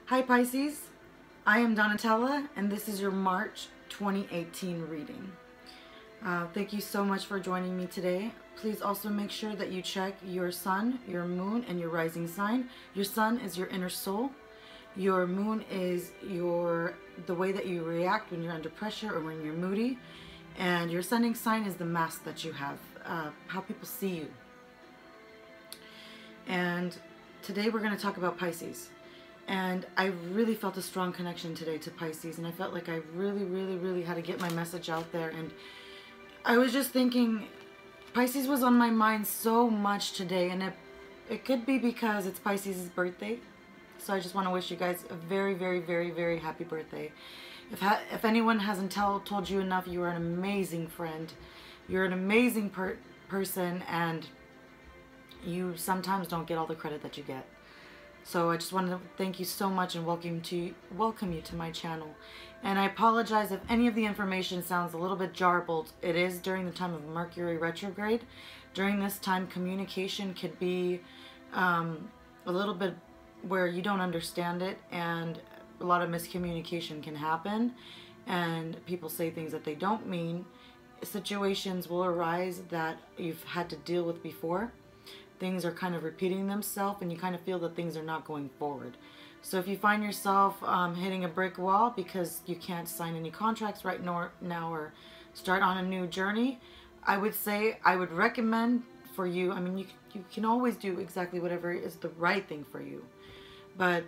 Hi Pisces, I am Donatella and this is your March 2018 reading. Thank you so much for joining me today. Please also make sure that you check your sun, your moon, and your rising sign. Your sun is your inner soul. Your moon is the way that you react when you're under pressure or when you're moody. And your ascending sign is the mask that you have, how people see you. And today we're going to talk about Pisces. And I really felt a strong connection today to Pisces, and I felt like I really had to get my message out there. And I was just thinking, Pisces was on my mind so much today, and it could be because it's Pisces' birthday. So I just want to wish you guys a very happy birthday. If anyone hasn't told you enough, you are an amazing friend. You're an amazing person, and you sometimes don't get all the credit that you get. So I just wanted to thank you so much and welcome you to my channel. And I apologize if any of the information sounds a little bit jarbled. It is during the time of Mercury retrograde. During this time, communication could be a little bit where you don't understand it, and a lot of miscommunication can happen, and people say things that they don't mean. Situations will arise that you've had to deal with before. Things are kind of repeating themselves, and you kind of feel that things are not going forward. So if you find yourself hitting a brick wall because you can't sign any contracts right now or start on a new journey, I would recommend for you, I mean, you can always do exactly whatever is the right thing for you. But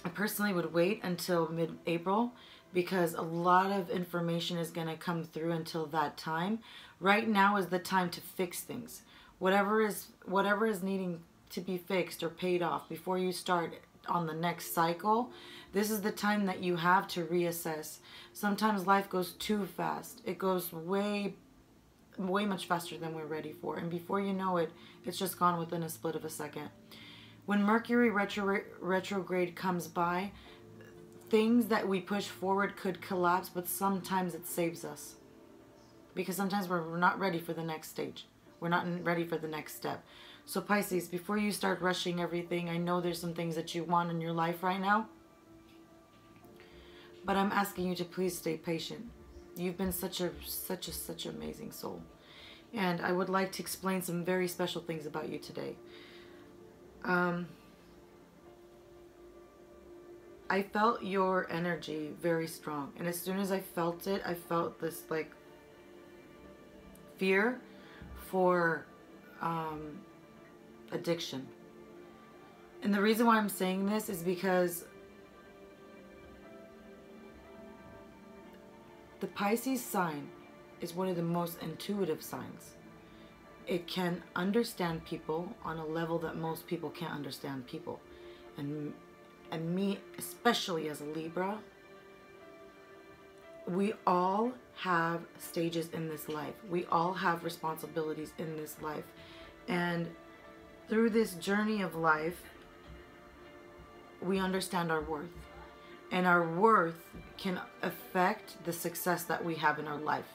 I personally would wait until mid-April, because a lot of information is going to come through until that time. Right now is the time to fix things. Whatever is needing to be fixed or paid off before you start on the next cycle, this is the time that you have to reassess. Sometimes life goes too fast. It goes way much faster than we're ready for. And before you know it, it's just gone within a split of a second. When Mercury retrograde comes by, things that we push forward could collapse, but sometimes it saves us. Because sometimes we're not ready for the next stage. We're not ready for the next step. So Pisces, before you start rushing everything, I know there's some things that you want in your life right now, but I'm asking you to please stay patient. You've been such an amazing soul. And I would like to explain some very special things about you today. I felt your energy very strong. And as soon as I felt it, I felt this like fear for addiction. And the reason why I'm saying this is because the Pisces sign is one of the most intuitive signs. It can understand people on a level that most people can't understand people. And me, especially as a Libra, we all have stages in this life. We all have responsibilities in this life. And through this journey of life, we understand our worth. And our worth can affect the success that we have in our life.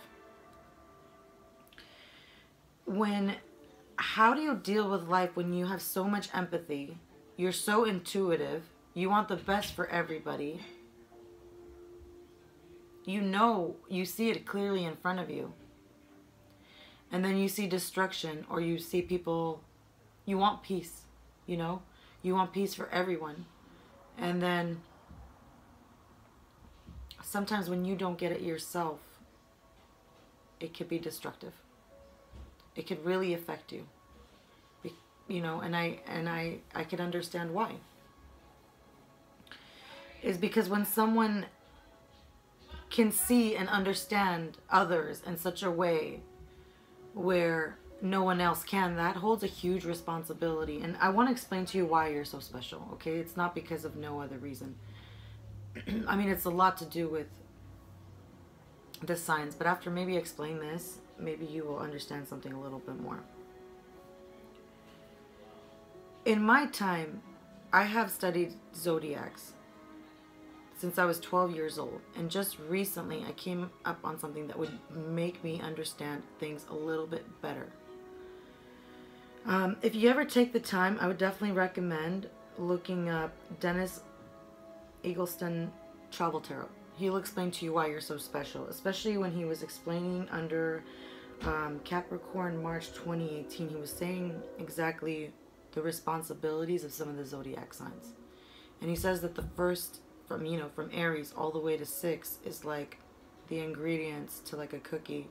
How do you deal with life when you have so much empathy, you're so intuitive, you want the best for everybody, you see it clearly in front of you, and then you see destruction, or you see people, you want peace, you want peace for everyone, and then sometimes when you don't get it yourself, it could be destructive. It could really affect you, and I can understand why. Is because when someone can see and understand others in such a way where no one else can, that holds a huge responsibility. And I want to explain to you why you're so special, okay? It's not because of no other reason. I mean, it's a lot to do with the signs, but after maybe I explain this, maybe you will understand something a little bit more. In my time, I have studied zodiacs since I was 12 years old, and just recently I came up on something that would make me understand things a little bit better. If you ever take the time, I would definitely recommend looking up Dennis Eagleston Travel Tarot. He'll explain to you why you're so special, especially when he was explaining under Capricorn March 2018. He was saying exactly the responsibilities of some of the zodiac signs. And he says that the first, from Aries all the way to 6 is like the ingredients to like a cookie.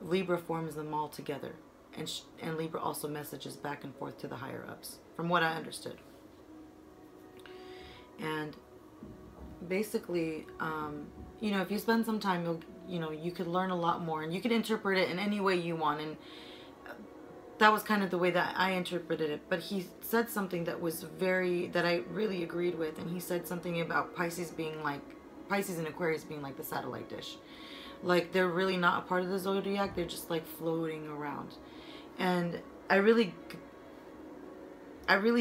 Libra forms them all together. And Libra also messages back and forth to the higher ups, from what I understood. And basically, if you spend some time, you could learn a lot more, and you could interpret it in any way you want. And that was kind of the way that I interpreted it. But he said something that I really agreed with. And he said something about Pisces and Aquarius being like the satellite dish. Like, they're really not a part of the zodiac. They're just like floating around. And I really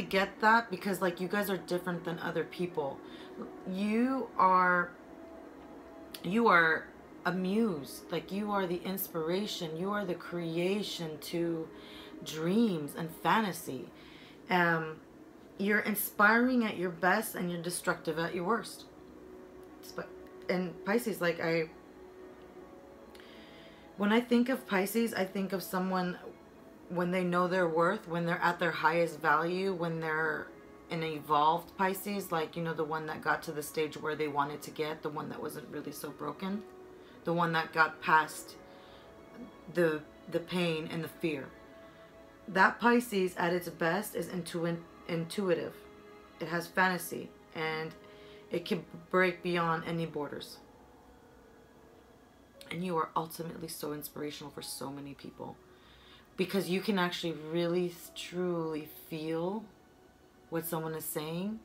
get that, because like, you guys are different than other people. You are a muse. Like, you are the inspiration. You are the creation to dreams and fantasy. You're inspiring at your best, and you're destructive at your worst. And Pisces, like, when I think of Pisces, I think of someone when they know their worth, when they're at their highest value, when they're an evolved Pisces, like, the one that got to the stage where they wanted to get, the one that wasn't really so broken, the one that got past the pain and the fear. That Pisces at its best is intuitive. It has fantasy, and it can break beyond any borders. And you are ultimately so inspirational for so many people, because you can actually really truly feel what someone is saying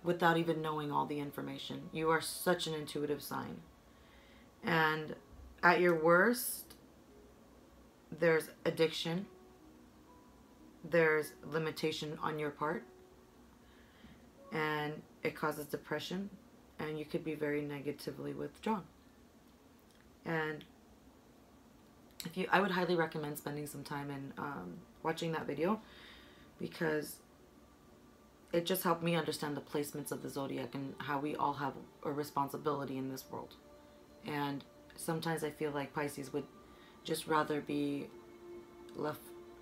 without even knowing all the information. You are such an intuitive sign. And at your worst, there's addiction, there's limitation on your part, and it causes depression, and you could be very negatively withdrawn. And I would highly recommend spending some time in watching that video, because it just helped me understand the placements of the zodiac and how we all have a responsibility in this world. And sometimes I feel like Pisces would just rather be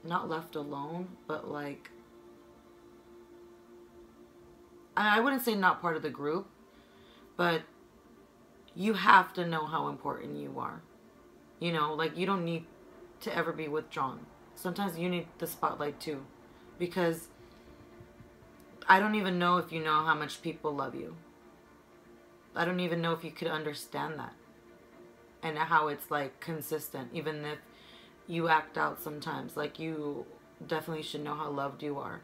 not left alone, but like, I wouldn't say not part of the group, but you have to know how important you are. Like, you don't need to ever be withdrawn. Sometimes you need the spotlight too, because I don't even know if you know how much people love you. I don't even know if you could understand that, and how it's like consistent, even if you act out sometimes. Like, you definitely should know how loved you are.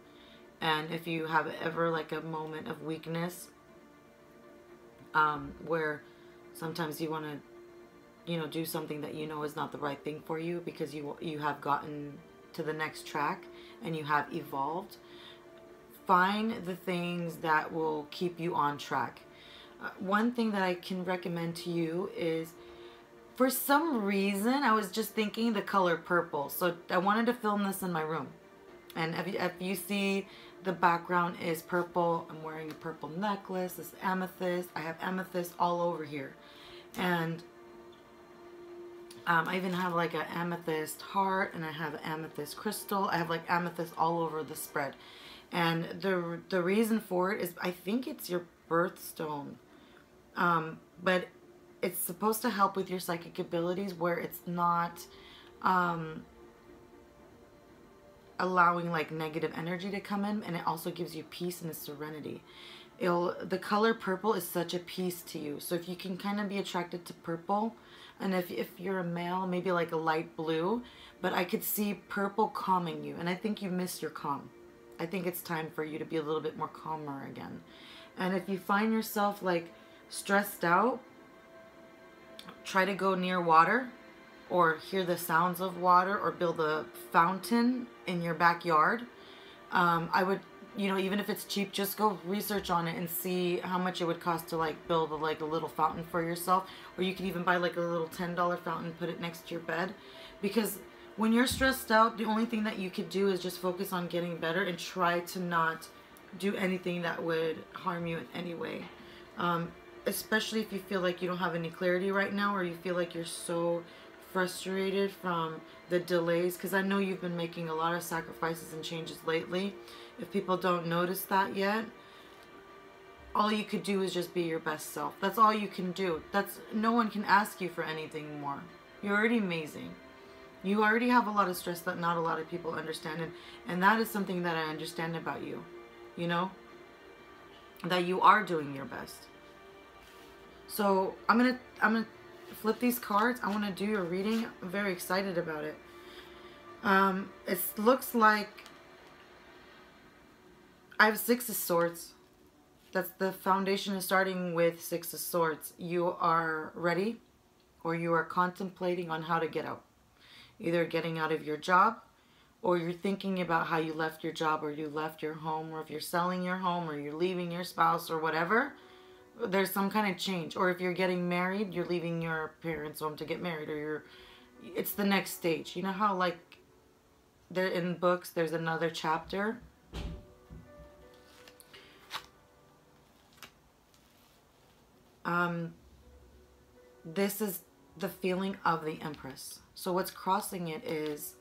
And if you have ever like a moment of weakness, where sometimes you want to do something that is not the right thing for you, because you have gotten to the next track and you have evolved, find the things that will keep you on track. One thing that I can recommend to you is, for some reason, I was just thinking the color purple. So I wanted to film this in my room. And if you see, the background is purple. I'm wearing a purple necklace. This amethyst. I have amethyst all over here. And I even have like an amethyst heart, and I have an amethyst crystal. I have like amethyst all over the spread. And the reason for it is, I think it's your birthstone. But it's supposed to help with your psychic abilities, where it's not allowing like negative energy to come in, and it also gives you peace and a serenity. The color purple is such a peace to you. So if you can kind of be attracted to purple, and if you're a male, maybe like a light blue, but I could see purple calming you, and I think you miss your calm. I think it's time for you to be a little bit more calmer again. And if you find yourself like stressed out, try to go near water, or hear the sounds of water, or build a fountain in your backyard. I would, even if it's cheap, just go research on it and see how much it would cost to like build a little fountain for yourself. Or you could even buy like a little $10 fountain, put it next to your bed. Because when you're stressed out, the only thing that you could do is just focus on getting better, and try to not do anything that would harm you in any way. Especially if you feel like you don't have any clarity right now, or you feel like you're so frustrated from the delays, because I know you've been making a lot of sacrifices and changes lately. If people don't notice that yet, all you could do is just be your best self. That's all you can do. No one can ask you for anything more. You're already amazing. You already have a lot of stress that not a lot of people understand, and that is something that I understand about you. You know, that you are doing your best. So I'm gonna flip these cards. I want to do your reading. I'm very excited about it. It looks like I have Six of Swords. That's the foundation is starting with Six of Swords. You are ready, or you are contemplating on how to get out. Either getting out of your job, or you're thinking about how you left your job, or you left your home, or if you're selling your home, or you're leaving your spouse, or whatever. There's some kind of change. Or if you're getting married, you're leaving your parents' home to get married, or it's the next stage. You know how, like, there in books, there's another chapter. This is the feeling of the Empress. So what's crossing it is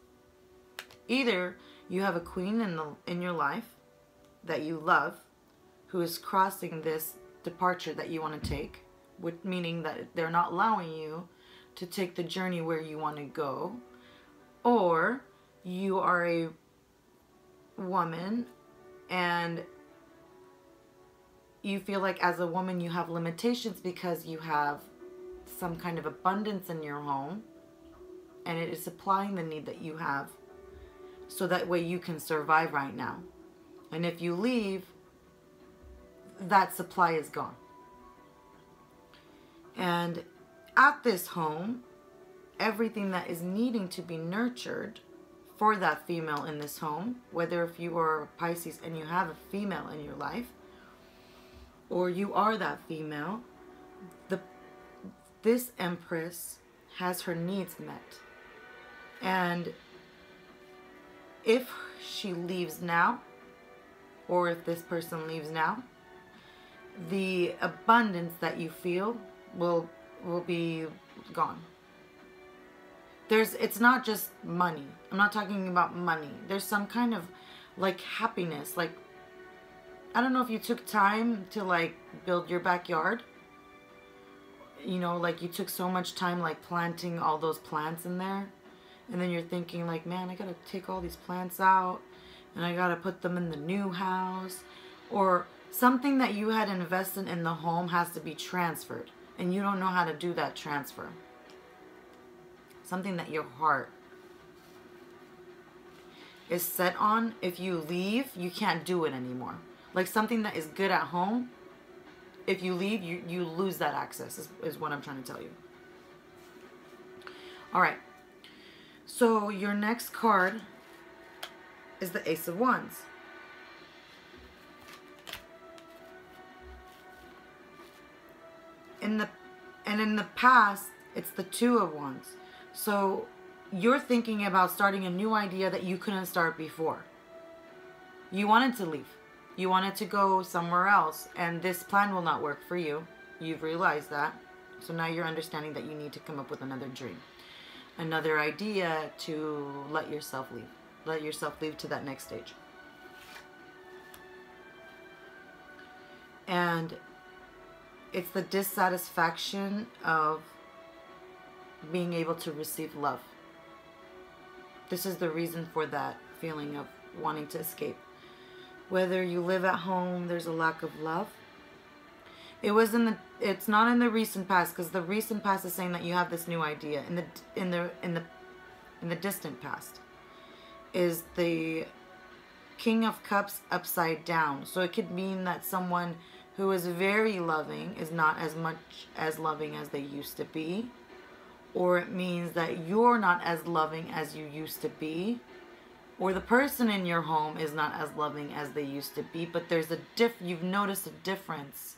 either you have a queen in your life that you love, who is crossing this departure that you want to take, meaning that they're not allowing you to take the journey where you want to go, or you are a woman and you feel like as a woman you have limitations because you have some kind of abundance in your home, and it is supplying the need that you have, so that way you can survive right now. And if you leave, that supply is gone. And at this home, everything that is needing to be nurtured for that female in this home, whether if you are a Pisces and you have a female in your life, or you are that female, this Empress has her needs met. And if she leaves now, or if this person leaves now, the abundance that you feel will be gone. It's not just money. I'm not talking about money. There's some kind of like happiness. Like, I don't know if you took time to like build your backyard. You know, like you took so much time like planting all those plants in there. And then you're thinking like, man, I gotta take all these plants out and I gotta put them in the new house. Or something that you had invested in the home has to be transferred, and you don't know how to do that transfer. Something that your heart is set on, if you leave, you can't do it anymore. Like something that is good at home, if you leave, you lose that access, is what I'm trying to tell you. All right. So your next card is the Ace of Wands. In the past, it's the Two of Wands. So you're thinking about starting a new idea that you couldn't start before. You wanted to leave. You wanted to go somewhere else, and this plan will not work for you. You've realized that. So now you're understanding that you need to come up with another dream, another idea to let yourself leave. Let yourself leave to that next stage. And it's the dissatisfaction of being able to receive love. This is the reason for that feeling of wanting to escape. Whether you live at home, there's a lack of love. It's not in the recent past, because the recent past is saying that you have this new idea. In the distant past is the King of Cups upside down. So it could mean that someone who is very loving is not as much as loving as they used to be. Or it means that you're not as loving as you used to be. Or the person in your home is not as loving as they used to be. But there's you've noticed a difference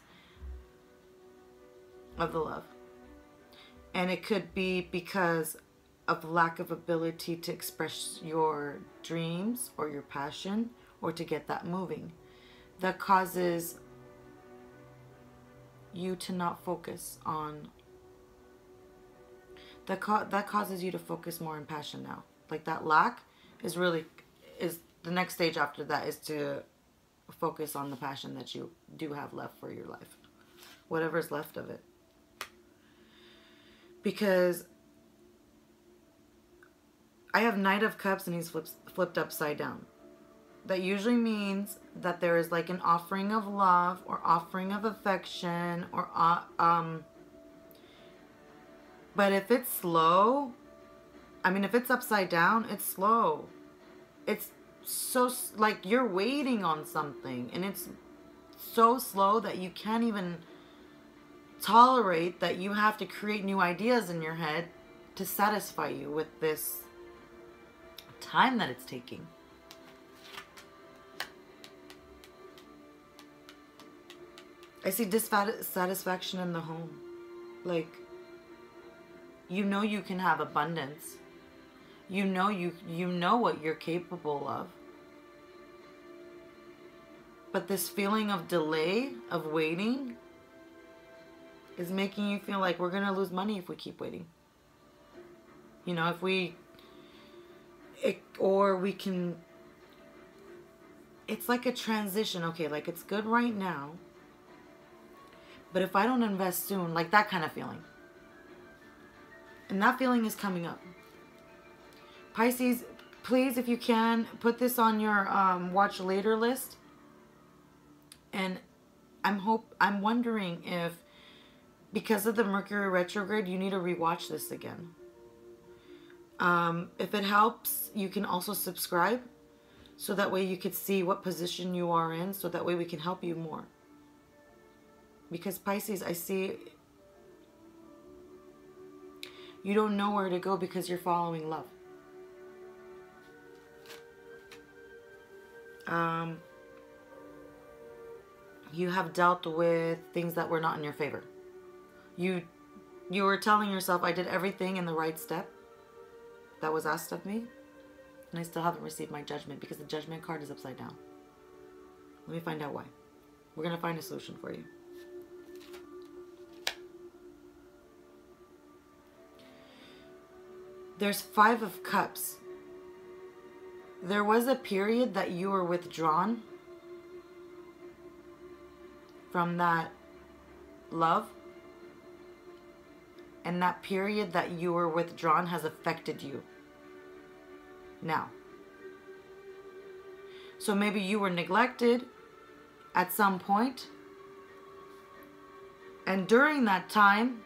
of the love. And it could be because of lack of ability to express your dreams or your passion, or to get that moving. That causes you to not focus on that causes you to focus more on passion now. Like that lack is the next stage after that is to focus on the passion that you do have left for your life, whatever's left of it. Because I have Knight of Cups and he's flipped upside down. That usually means that there is like an offering of love or offering of affection or but if it's slow, I mean, if it's upside down, it's slow. It's so, like, you're waiting on something and it's so slow that you can't even tolerate that you have to create new ideas in your head to satisfy you with this time that it's taking. I see dissatisfaction in the home. Like, you know you can have abundance. You know what you're capable of. But this feeling of delay, of waiting, is making you feel like we're going to lose money if we keep waiting. You know, or we can, it's like a transition. Okay, like it's good right now, but if I don't invest soon, like that kind of feeling. And that feeling is coming up. Pisces, please, if you can, put this on your watch later list. And I'm wondering if, because of the Mercury retrograde, you need to rewatch this again. If it helps, you can also subscribe. So that way you could see what position you are in. So that way we can help you more. Because Pisces, I see you don't know where to go because you're following love. You have dealt with things that were not in your favor. You were telling yourself, I did everything in the right step that was asked of me, and I still haven't received my judgment because the judgment card is upside down. Let me find out why. We're going to find a solution for you. There's 5 of Cups. There was a period that you were withdrawn from that love. And that period that you were withdrawn has affected you now. So maybe you were neglected at some point. And during that time,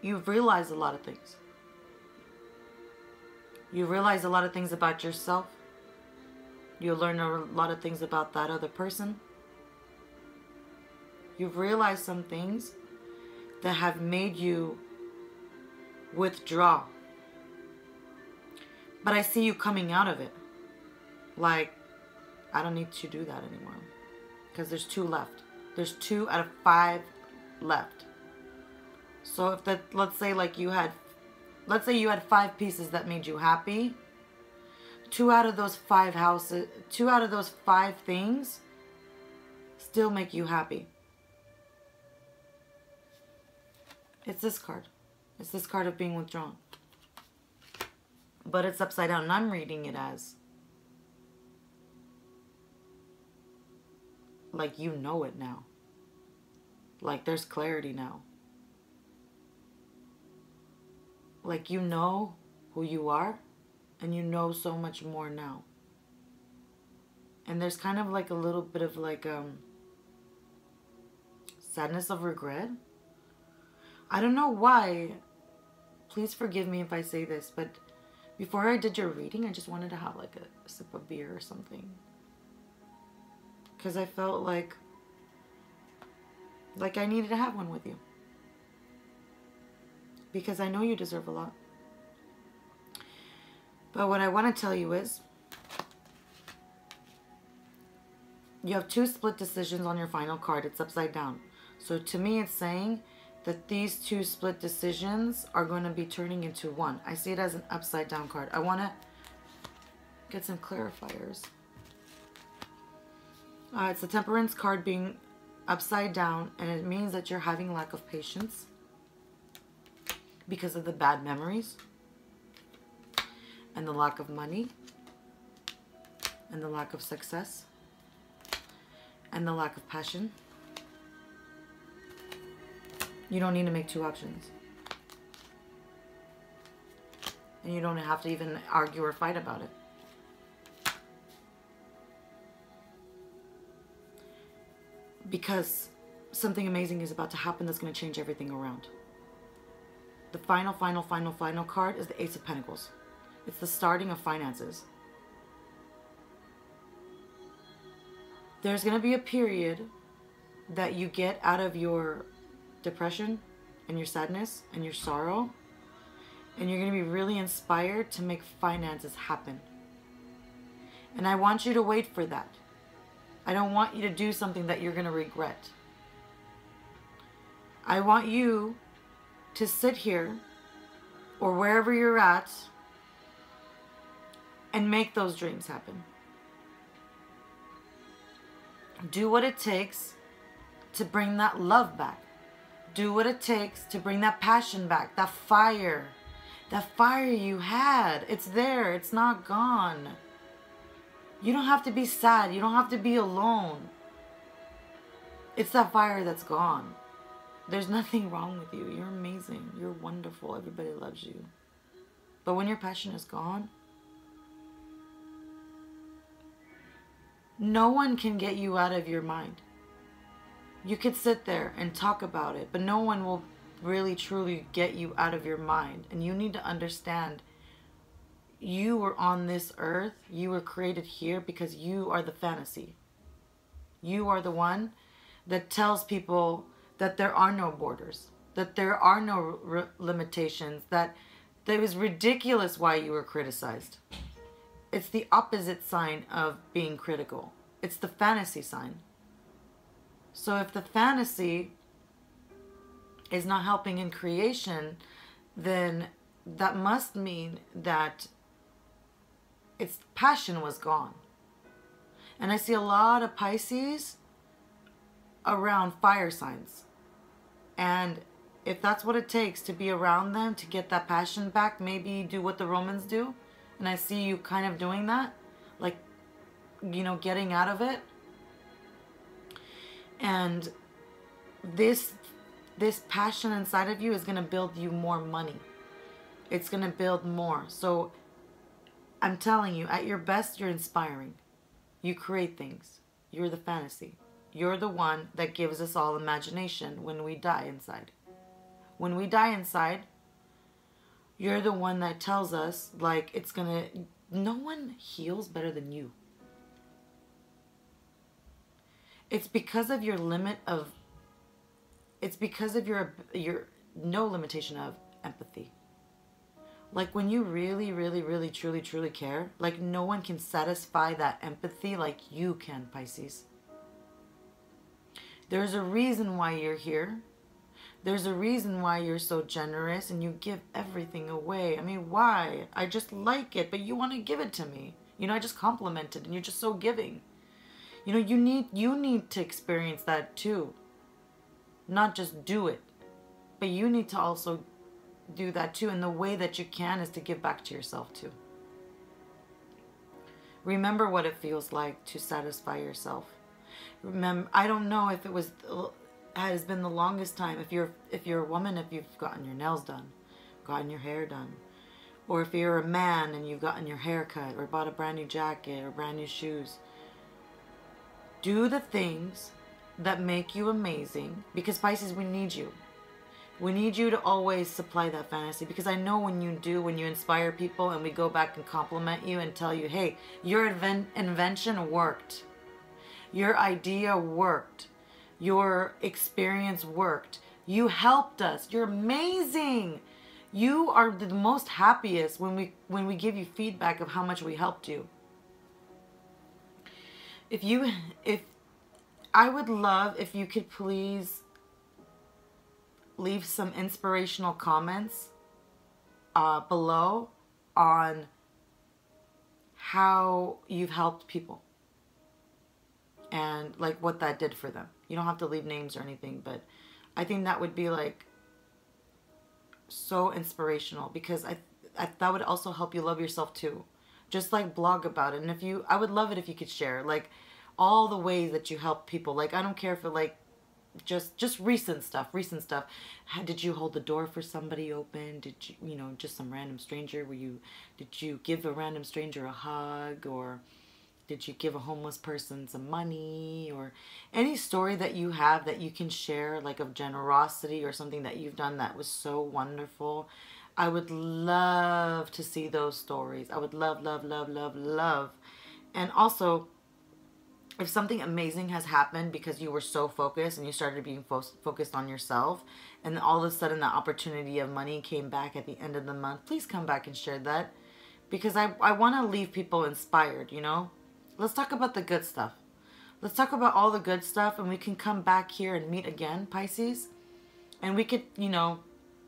you've realized a lot of things. You realize a lot of things about yourself. You learn a lot of things about that other person. You've realized some things that have made you withdraw. But I see you coming out of it. Like, I don't need to do that anymore. Because there's 2 left. There's 2 out of 5 left. So if that, let's say you had 5 pieces that made you happy. 2 out of those 5 houses, 2 out of those 5 things still make you happy. It's this card. It's this card of being withdrawn. But it's upside down, and I'm reading it as like you know it now. Like there's clarity now. Like you know who you are, and you know so much more now. And there's kind of like a little bit of like sadness of regret. I don't know why. Please forgive me if I say this, but before I did your reading, I just wanted to have like a sip of beer or something. Because I felt like I needed to have one with you. Because I know you deserve a lot. But what I want to tell you is, you have 2 split decisions on your final card. It's upside down. So to me, it's saying that these 2 split decisions are going to be turning into one. I see it as an upside down card. I want to Get some clarifiers. It's the Temperance card being upside down, and it means that you're having lack of patience because of the bad memories and the lack of money and the lack of success and the lack of passion. You don't need to make two options. And you don't have to even argue or fight about it. Because something amazing is about to happen that's going to change everything around. The final card is the Ace of Pentacles. It's the starting of finances. There's going to be a period that you get out of your depression and your sadness and your sorrow, and you're going to be really inspired to make finances happen. And I want you to wait for that. I don't want you to do something that you're going to regret. I want you to sit here or wherever you're at and make those dreams happen. Do what it takes to bring that love back. Do what it takes to bring that passion back, that fire. That fire you had. It's there. It's not gone. You don't have to be sad. You don't have to be alone. It's that fire that's gone. There's nothing wrong with you. You're amazing. You're wonderful. Everybody loves you. But when your passion is gone, no one can get you out of your mind. You could sit there and talk about it, but no one will really truly get you out of your mind. And you need to understand, you were on this earth, you were created here because you are the fantasy. You are the one that tells people that there are no borders, that there are no limitations, that it was ridiculous why you were criticized. It's the opposite sign of being critical. It's the fantasy sign. So if the fantasy is not helping in creation, then that must mean that its passion was gone. And I see a lot of Pisces around fire signs. And if that's what it takes to be around them to get that passion back, maybe do what the Romans do. And I see you kind of doing that, like, you know, getting out of it. And this passion inside of you is going to build you more money. It's going to build more. So I'm telling you, at your best, you're inspiring. You create things. You're the fantasy. You're the one that gives us all imagination when we die inside. When we die inside, you're the one that tells us, like, it's going to... No one heals better than you. It's because of your limit of... It's because of your no limitation of empathy. Like, when you really, really, really, truly, truly care, like, no one can satisfy that empathy like you can, Pisces. There's a reason why you're here. There's a reason why you're so generous and you give everything away. I mean, why? I just like it, but you want to give it to me. You know, I just complimented and you're just so giving. You know, you need to experience that too. Not just do it, but you need to also do that too. And the way that you can is to give back to yourself too. Remember what it feels like to satisfy yourself. Remember, I don't know if it has been the longest time. If you're a woman, if you've gotten your nails done, gotten your hair done, or if you're a man and you've gotten your hair cut or bought a brand new jacket or brand new shoes. Do the things that make you amazing, because Pisces, we need you. We need you to always supply that fantasy, because I know when you do, when you inspire people and we go back and compliment you and tell you, hey, your invention worked. Your idea worked. Your experience worked. You helped us. You're amazing. You are the most happiest when we give you feedback of how much we helped you. I would love if you could please leave some inspirational comments below on how you've helped people and like what that did for them. You don't have to leave names or anything, but I think that would be like so inspirational, because that would also help you love yourself too. Just like blog about it. And if you, I would love it if you could share like all the ways that you help people. Like I don't care if it like just recent stuff. Did you hold the door for somebody open? Did you, you know, just some random stranger? Did you give a random stranger a hug? Or did you give a homeless person some money? Or any story that you have that you can share, like of generosity or something that you've done that was so wonderful. I would love to see those stories. I would love, love, love, love, love. And also, if something amazing has happened because you were so focused and you started being focused on yourself, and then all of a sudden the opportunity of money came back at the end of the month, please come back and share that. Because I want to leave people inspired, you know? Let's talk about the good stuff. Let's talk about all the good stuff, and we can come back here and meet again, Pisces. And we could, you know,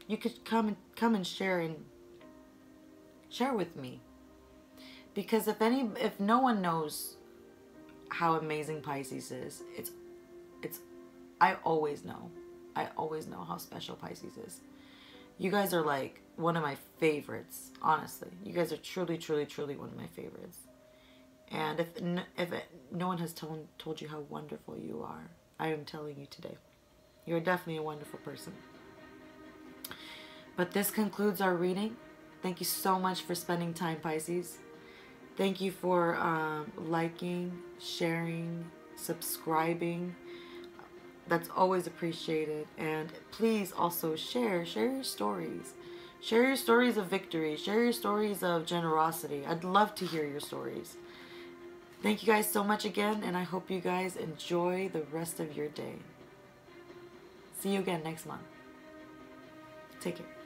you could come and share with me. Because if no one knows how amazing Pisces is, I always know how special Pisces is. You guys are like one of my favorites, honestly. You guys are truly, truly, truly one of my favorites. And if no one has told you how wonderful you are, I am telling you today. You're definitely a wonderful person. But this concludes our reading. Thank you so much for spending time, Pisces. Thank you for liking, sharing, subscribing. That's always appreciated. And please also share your stories. Share your stories of victory. Share your stories of generosity. I'd love to hear your stories. Thank you guys so much again, and I hope you guys enjoy the rest of your day. See you again next month. Take care.